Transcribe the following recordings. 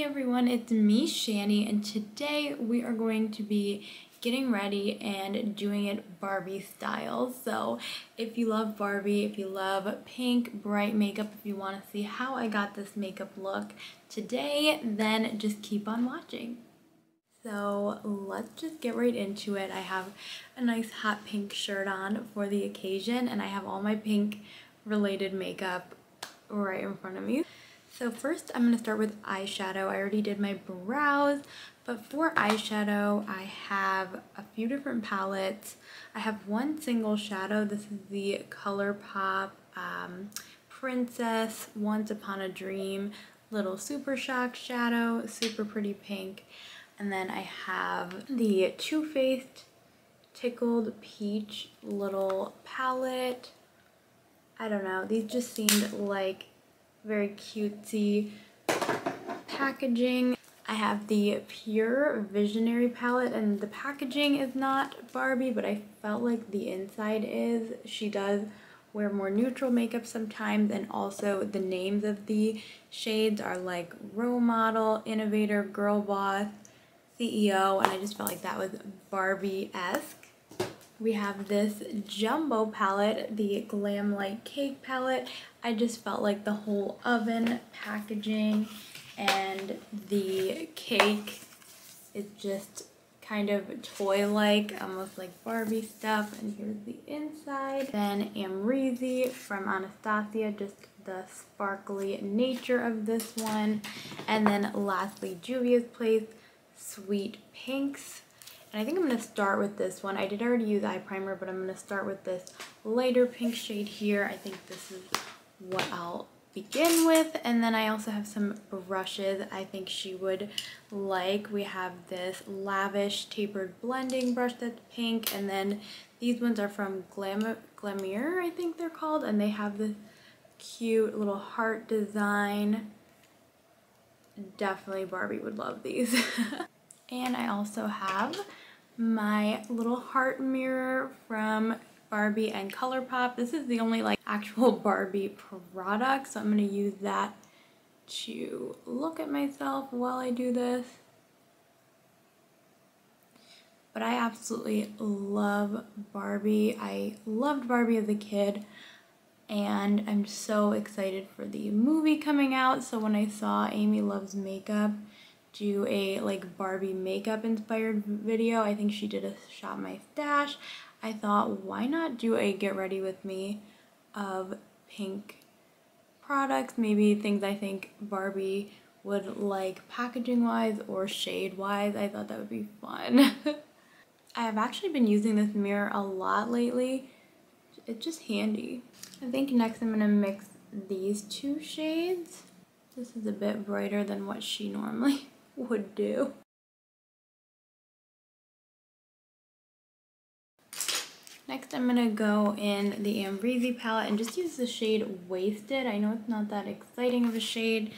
everyone, it's me, Shani, and today we are going to be getting ready and doing it Barbie style. So if you love Barbie, if you love pink, bright makeup, if you want to see how I got this makeup look today, then just keep on watching. So let's just get right into it. I have a nice hot pink shirt on for the occasion, and I have all my pink related makeup right in front of me. So first I'm going to start with eyeshadow. I already did my brows, but for eyeshadow I have a few different palettes. I have one single shadow. This is the ColourPop Princess Once Upon a Dream Little Super Shock shadow, super pretty pink. And then I have the Too Faced Tickled Peach little palette. I don't know, these just seemed like very cutesy packaging. I have the Pure Visionary palette, and the packaging is not Barbie, but I felt like the inside is. She does wear more neutral makeup sometimes, and also the names of the shades are like Role Model, Innovator, Girl Boss, CEO, and I just felt like that was Barbie-esque. We have this jumbo palette, the Glam Light Cake palette. I just felt like the whole oven packaging and the cake is just kind of toy-like, almost like Barbie stuff. And here's the inside. Then Amrezy from Anastasia, just the sparkly nature of this one. And then lastly, Juvia's Place Sweet Pinks. And I think I'm going to start with this one. I did already use eye primer, but I'm going to start with this lighter pink shade here. I think this is what I'll begin with. And then I also have some brushes I think she would like. We have this Lavish Tapered Blending brush that's pink. And then these ones are from Glamour, I think they're called. And they have this cute little heart design. Definitely Barbie would love these. And I also have my little heart mirror from Barbie and ColourPop. This is the only like actual Barbie product, so I'm going to use that to look at myself while I do this. But I absolutely love Barbie. I loved Barbie as a kid, and I'm so excited for the movie coming out. So when I saw Amy Loves Makeup do a like Barbie makeup inspired video, I think she did a Shop My Stash, I thought, why not do a get ready with me of pink products, maybe things I think Barbie would like packaging wise or shade wise. I thought that would be fun. I have actually been using this mirror a lot lately. It's just handy. I think next I'm going to mix these two shades. This is a bit brighter than what she normally would do. Next I'm going to go in the Amrezy palette and just use the shade Wasted. I know it's not that exciting of a shade.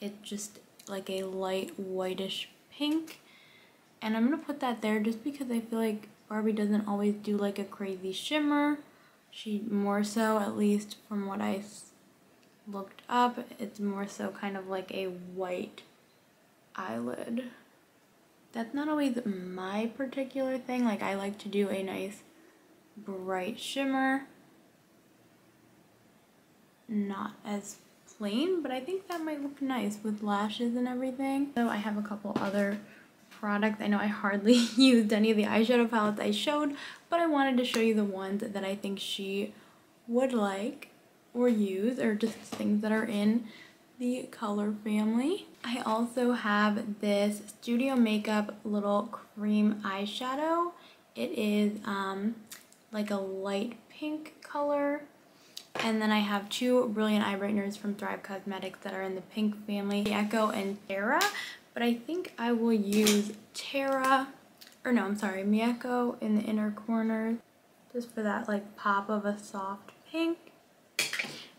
It's just like a light whitish pink. And I'm going to put that there just because I feel like Barbie doesn't always do like a crazy shimmer. She more so, at least from what I looked up, it's more so kind of like a white eyelid. That's not always my particular thing. Like, I like to do a nice bright shimmer, not as plain, but I think that might look nice with lashes and everything. So I have a couple other products. I know I hardly used any of the eyeshadow palettes I showed, but I wanted to show you the ones that I think she would like or use, or just things that are in the color family. I also have this Studio Makeup little cream eyeshadow. It is like a light pink color. And then I have two Brilliant Eye Brighteners from Thrive Cosmetics that are in the pink family, Miyako and Terra. But I think I will use Miyako in the inner corners, just for that like pop of a soft pink.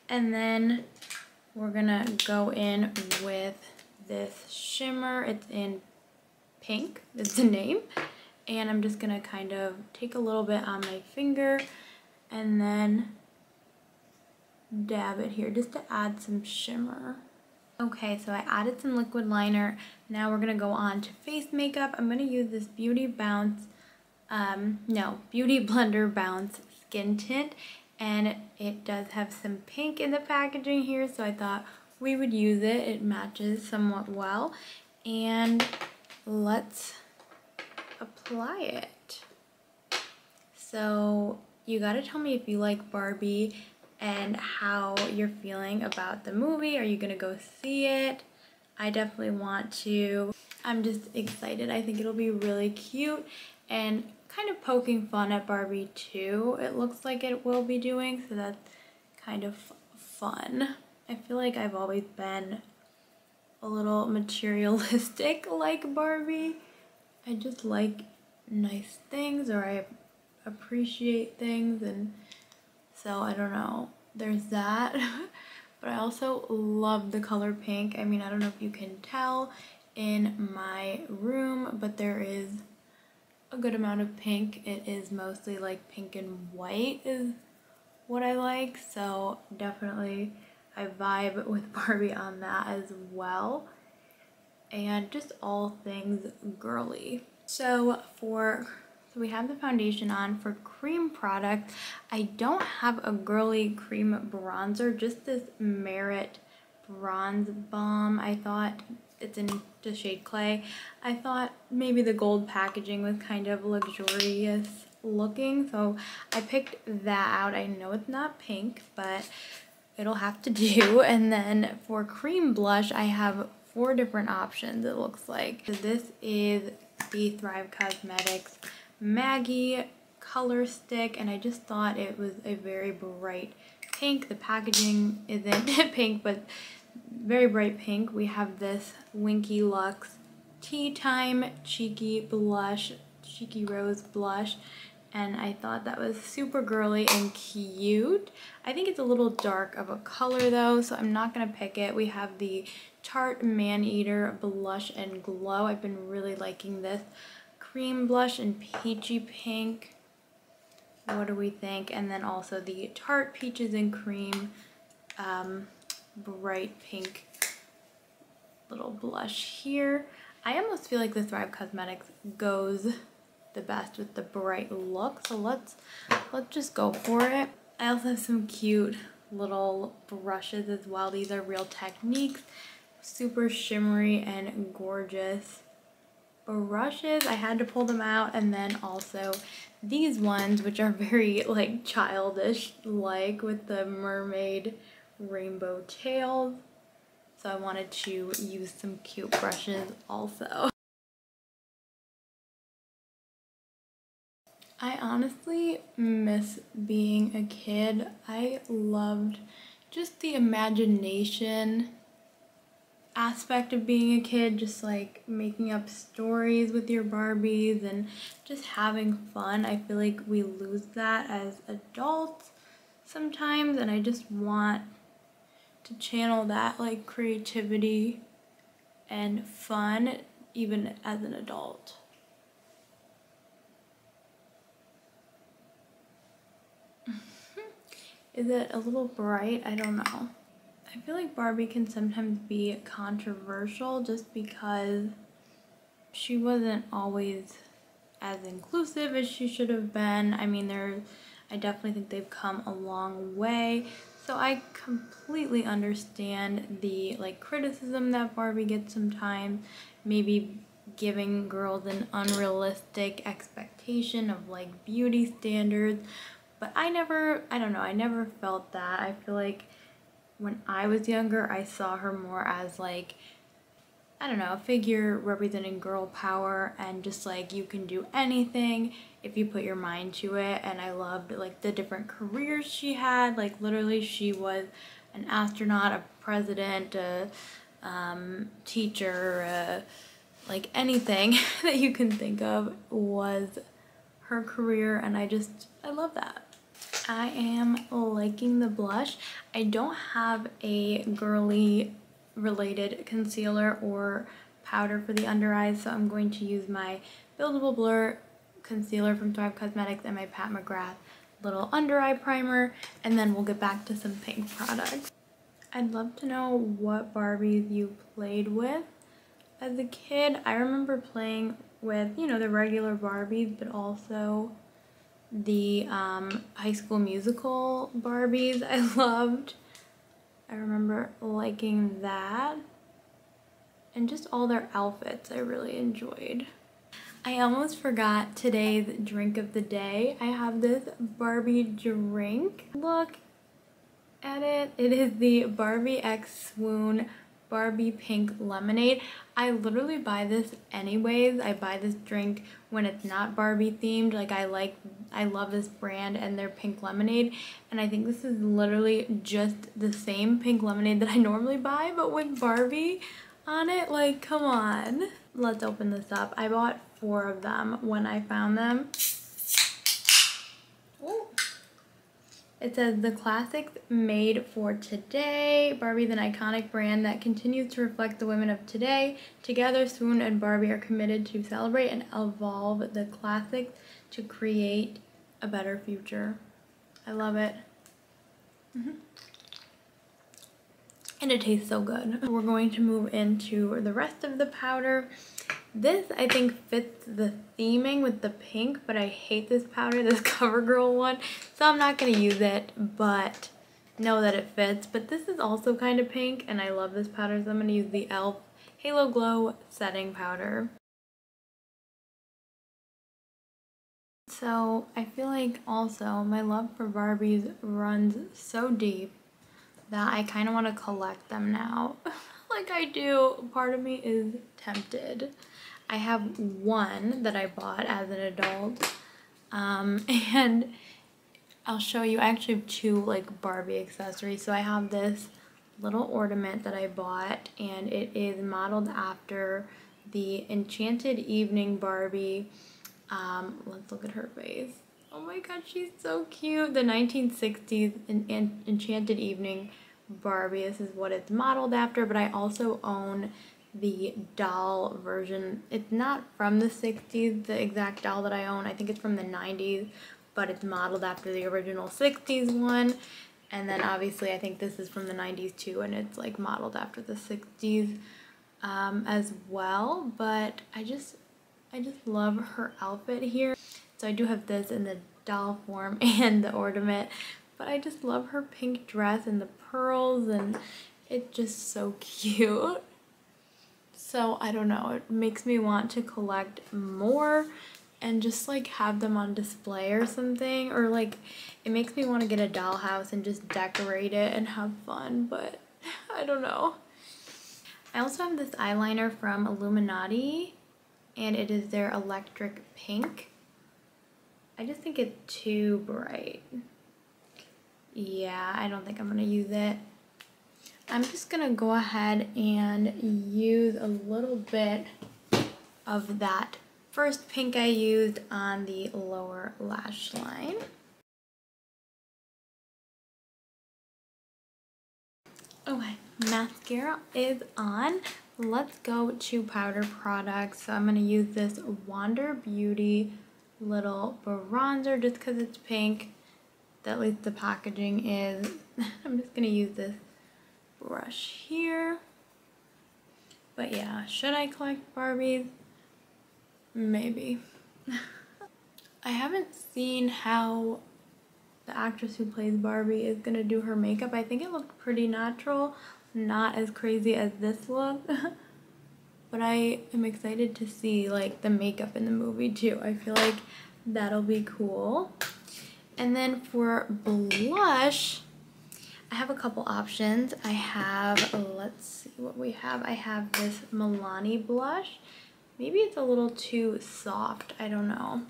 And then we're gonna go in with this shimmer. It's in pink, that's the name. And I'm just gonna kind of take a little bit on my finger and then dab it here just to add some shimmer. Okay, so I added some liquid liner. Now we're gonna go on to face makeup. I'm gonna use this Beauty Blender Bounce Skin Tint, and it does have some pink in the packaging here, so I thought we would use it. It matches somewhat well, and let's apply it. So you gotta tell me if you like Barbie and how you're feeling about the movie. Are you gonna go see it? I definitely want to. I'm just excited. I think it'll be really cute and kind of poking fun at Barbie too. It looks like it will be doing, so that's kind of fun. I feel like I've always been a little materialistic like Barbie. I just like nice things, or I appreciate things, and so I don't know, there's that. But I also love the color pink. I mean, I don't know if you can tell in my room, but there is a good amount of pink. It is mostly like pink and white is what I like, so definitely I vibe with Barbie on that as well, and just all things girly. So we have the foundation on. For cream product, I don't have a girly cream bronzer, just this Merit Bronze Balm. I thought it's in the shade Clay. I thought maybe the gold packaging was kind of luxurious looking, so I picked that out. I know it's not pink, but it'll have to do. And then for cream blush, I have 4 different options, it looks like. So this is the Thrive Cosmetics Maggie color stick, and I just thought it was a very bright pink. The packaging isn't pink, but very bright pink. We have this Winky Lux Tea Time Cheeky Rose Blush, and I thought that was super girly and cute. I think it's a little dark of a color though, so I'm not gonna pick it. We have the Tarte Maneater Blush and Glow. I've been really liking this cream blush in peachy pink. What do we think? And then also the Tarte Peaches and Cream bright pink little blush here. I almost feel like the Thrive Cosmetics goes the best with the bright look, so let's just go for it. I also have some cute little brushes as well. These are Real Techniques, super shimmery and gorgeous brushes. I had to pull them out. And then also these ones, which are very like childish, like with the mermaid rainbow tails, so I wanted to use some cute brushes also. I honestly miss being a kid. I loved just the imagination aspect of being a kid, just like making up stories with your Barbies and just having fun. I feel like we lose that as adults sometimes, and I just want to channel that like creativity and fun even as an adult. Is it a little bright? I don't know. I feel like Barbie can sometimes be controversial just because she wasn't always as inclusive as she should have been. I mean, I definitely think they've come a long way. So I completely understand the like criticism that Barbie gets sometimes, maybe giving girls an unrealistic expectation of like beauty standards. But I don't know, I never felt that. I feel like when I was younger, I saw her more as like, I don't know, a figure representing girl power and just like you can do anything if you put your mind to it. And I loved like the different careers she had. Like literally she was an astronaut, a president, a teacher, like anything that you can think of was her career, and I love that. I am liking the blush. I don't have a girly related concealer or powder for the under eyes, so I'm going to use my Buildable Blur concealer from Thrive Cosmetics and my Pat McGrath little under eye primer, and then we'll get back to some pink products. I'd love to know what Barbies you played with as a kid. I remember playing with, you know, the regular Barbies, but also the High School Musical Barbies I loved. I remember liking that. And just all their outfits I really enjoyed. I almost forgot today's drink of the day. I have this Barbie drink. Look at it. It is the Barbie X Swoon Barbie Pink Lemonade. I literally buy this anyways. I buy this drink when it's not Barbie themed. Like I love this brand and their pink lemonade, and I think this is literally just the same pink lemonade that I normally buy, but with Barbie on it. Like, come on. Let's open this up. I bought 4 of them when I found them. Ooh. It says, the classics made for today. Barbie's an iconic brand that continues to reflect the women of today. Together, Swoon and Barbie are committed to celebrate and evolve the classics to create a better future. I love it. And it tastes so good. We're going to move into the rest of the powder. This, I think, fits the theming with the pink, but I hate this powder, this CoverGirl one, so I'm not going to use it, but know that it fits. But this is also kind of pink, and I love this powder, so I'm going to use the e.l.f. Halo Glow Setting Powder. So I feel like also my love for Barbies runs so deep that I kind of want to collect them now. Like I do. Part of me is tempted. I have one that I bought as an adult, and I'll show you. I actually have 2 like Barbie accessories. So I have this little ornament that I bought, and it is modeled after the Enchanted Evening Barbie. Let's look at her face. Oh my god, she's so cute. The 1960s Enchanted Evening Barbie. This is what it's modeled after, but I also own the doll version. It's not from the 60s, the exact doll that I own. I think it's from the 90s, but it's modeled after the original 60s one. And then obviously I think this is from the 90s too, and it's like modeled after the 60s as well. But I just love her outfit here. So I do have this in the doll form and the ornament, but I just love her pink dress and the pearls, and it's just so cute. So I don't know, it makes me want to collect more and just like have them on display or something, or like it makes me want to get a dollhouse and just decorate it and have fun, but I don't know. I also have this eyeliner from Illuminati, and it is their electric pink. I just think it's too bright. Yeah, I don't think I'm gonna use it. I'm just gonna go ahead and use a little bit of that first pink I used on the lower lash line. Okay, mascara is on. Let's go to powder products. So I'm gonna use this Wander Beauty little bronzer just because it's pink. At least the packaging is. I'm just gonna use this brush here. But yeah, should I collect Barbies? Maybe. I haven't seen how the actress who plays Barbie is gonna do her makeup. I think it looked pretty natural, not as crazy as this look. But I am excited to see like the makeup in the movie too. I feel like that'll be cool. And then for blush, I have a couple options. I have, let's see what we have. I have this Milani blush. Maybe it's a little too soft, I don't know,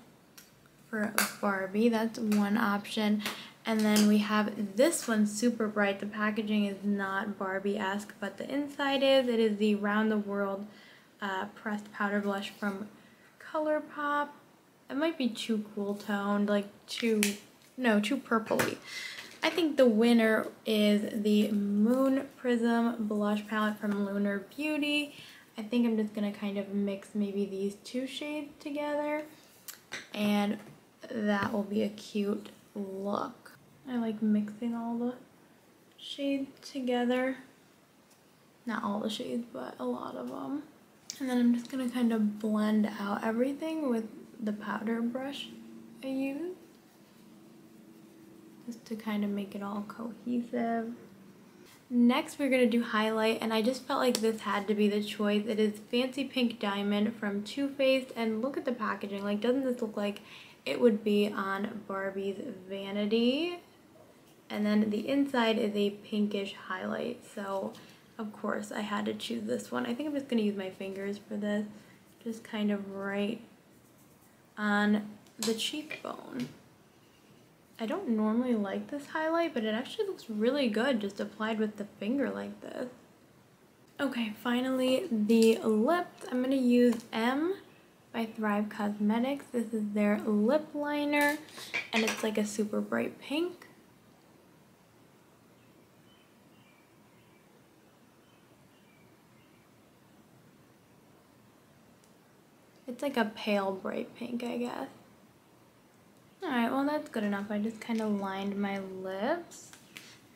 for Barbie. That's one option. And then we have this one, super bright. The packaging is not Barbie-esque, but the inside is. It is the Round the World pressed powder blush from ColourPop. It might be too cool toned, like too purpley. I think the winner is the Moon Prism blush palette from Lunar Beauty. I think I'm just gonna kind of mix maybe these 2 shades together, and that will be a cute look. I like mixing all the shades together. Not all the shades, but a lot of them. And then I'm just gonna kind of blend out everything with the powder brush I use, just to kind of make it all cohesive. Next, we're gonna do highlight, and I just felt like this had to be the choice. It is Fancy Pink Diamond from Too Faced, and look at the packaging. Like, doesn't this look like it would be on Barbie's vanity? And then the inside is a pinkish highlight, so of course I had to choose this one. I think I'm just gonna use my fingers for this, just kind of right on the cheekbone. I don't normally like this highlight, but it actually looks really good just applied with the finger like this. Okay, finally the lips. I'm gonna use M by Thrive Cosmetics. This is their lip liner, and it's like a super bright pink. It's like a pale bright pink, I guess. Alright, well that's good enough. I just kind of lined my lips.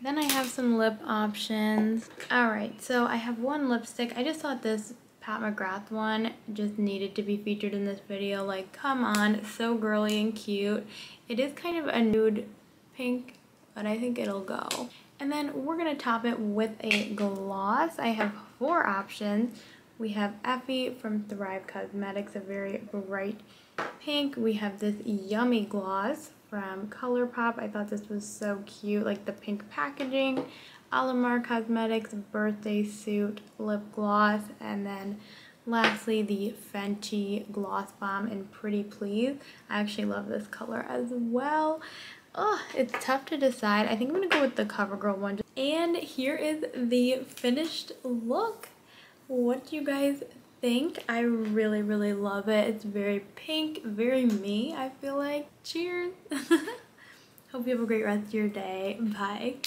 Then I have some lip options. Alright, so I have one lipstick. I just thought this Pat McGrath one just needed to be featured in this video. Like, come on, so girly and cute. It is kind of a nude pink, but I think it'll go. And then we're going to top it with a gloss. I have 4 options. We have Effie from Thrive Cosmetics, a very bright pink. We have this yummy gloss from ColourPop. I thought this was so cute, like the pink packaging. Alamar Cosmetics Birthday Suit lip gloss. And then lastly, the Fenty Gloss Bomb in Pretty Please. I actually love this color as well. Oh, it's tough to decide. I think I'm gonna go with the CoverGirl one. And here is the finished look. What do you guys think? I really, really love it. It's very pink, very me, I feel like. Cheers! Hope you have a great rest of your day. Bye.